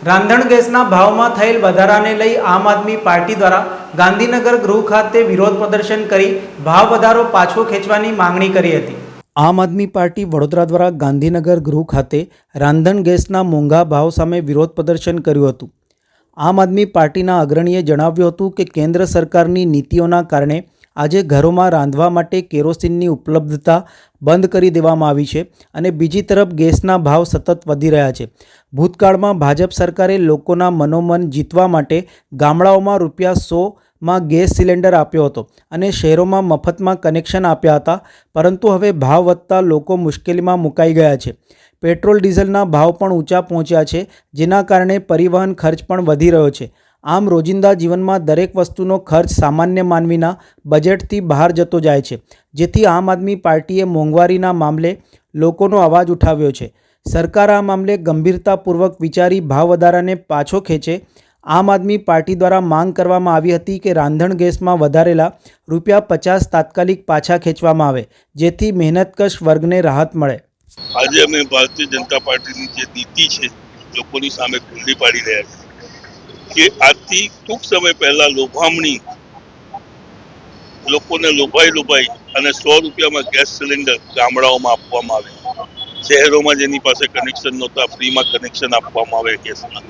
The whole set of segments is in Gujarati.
રાંધણ ગેસના ભાવમાં થયેલ વધારાને લઈ આમ આદમી પાર્ટી દ્વારા ગાંધીનગર ગૃહ ખાતે વિરોધ પ્રદર્શન કરી ભાવ વધારો પાછો ખેંચવાની માંગણી કરી હતી। આમ આદમી પાર્ટી વડોદરા દ્વારા ગાંધીનગર ગૃહ ખાતે રાંધણ ગેસના મોંઘા ભાવ સામે વિરોધ પ્રદર્શન કર્યું હતું। આમ આદમી પાર્ટીના અગ્રણીએ જણાવ્યું હતું કે કેન્દ્ર સરકારની નીતિઓના કારણે આજે ઘરોમાં રાંધવા માટે કેરોસીનની ઉપલબ્ધતા બંધ કરી દેવામાં આવી છે અને બીજી તરફ ગેસના ભાવ સતત વધી રહ્યા છે। ભૂતકાળમાં ભાજપ સરકારે લોકોના મનોમન જીતવા માટે ગામડાઓમાં ₹100માં ગેસ સિલિન્ડર આપ્યો હતો અને શહેરોમાં મફતમાં કનેક્શન આપ્યા હતા, પરંતુ હવે ભાવ વધતા લોકો મુશ્કેલીમાં મુકાઈ ગયા છે। પેટ્રોલ ડીઝલના ભાવ પણ ઊંચા પહોંચ્યા છે, જેના કારણે પરિવહન ખર્ચ પણ વધી રહ્યો છે। આમ રોજિંદા જીવનમાં દરેક વસ્તુનો ખર્ચ સામાન્ય માનવીના બજેટથી બહાર જતો જાય છે, જેથી આમ આદમી પાર્ટીએ મોંઘવારીના મામલે લોકોનો અવાજ ઉઠાવ્યો છે। સરકાર આ મામલે ગંભીરતાપૂર્વક વિચારી ભાવ વધારાને પાછો ખેંચે। આમ આદમી પાર્ટી દ્વારા માંગ કરવામાં આવી હતી કે રાંધણ ગેસમાં વધારેલા ₹50 તાત્કાલિક પાછા ખેંચવામાં આવે, જેથી મહેનતકશ વર્ગને રાહત મળે। આજે અમે ભારતીય જનતા પાર્ટીની જે નીતિ છે લોકોની સામે ખુલ્લી પાડી રહ્યા છે કે આજથી ટૂંક સમય પહેલા લોભામણી લોકોને લોભાઈ અને ₹100માં ગેસ સિલિન્ડર ગામડાઓમાં આપવામાં આવે, શહેરોમાં જેની પાસે કનેક્શન નહોતા ફ્રીમાં કનેક્શન આપવામાં આવે ગેસના,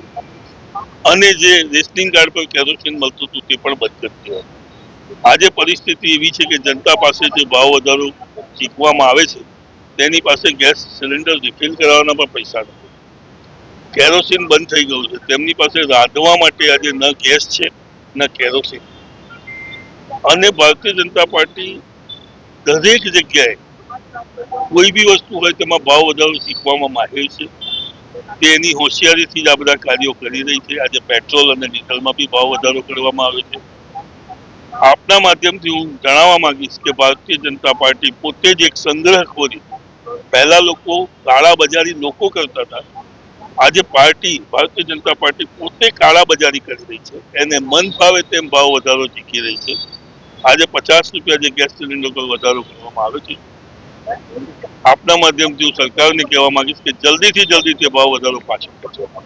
અને જે રેશનિંગ કાર્ડ પર કેરોસીન મળતું હતું તે પણ બંધ કરી દેવાય। આજે પરિસ્થિતિ એવી છે કે જનતા પાસે જે ભાવ વધારો ચીકવવામાં આવે છે તેની પાસે ગેસ સિલિન્ડર રિફિલ કરાવવાના પણ પૈસા નથી, કેરોસીન બંધ થઈ ગયું છે, તેમની પાસે રાંધવા માટે આજે ન ગેસ છે ન કેરોસીન। અને ભારતીય જનતા પાર્ટી દરેક જગ્યાએ કોઈ બી વસ્તુ હોય તેમાં ભાવ વધારો ચીકવવામાં માહિર છે, તેની હોશિયારીથી જ આ બધા કાર્યો કરી રહી છે। આજે પેટ્રોલ અને ડીઝલમાં બી ભાવ વધારો કરવામાં આવે છે। આપના માધ્યમથી હું જણાવવા માંગીશ કે ભારતીય જનતા પાર્ટી પોતે જ એક સંગ્રહખોરી, પહેલા લોકો કાળા બજારી લોકો કરતા હતા, આજે ભારતીય જનતા પાર્ટી પોતે કાળા બજારી કરી રહી છે, એને મન ફાવે તેમ ભાવ વધારો ચીકી રહી છે। આજે ₹50 જે ગેસ સિલિન્ડર પર વધારો કરવામાં આવે છે, આપના માધ્યમથી હું સરકારને કહેવા માંગીશ કે જલ્દીથી જલ્દી તે ભાવ વધારો પાછો ખેંચવામાં આવે।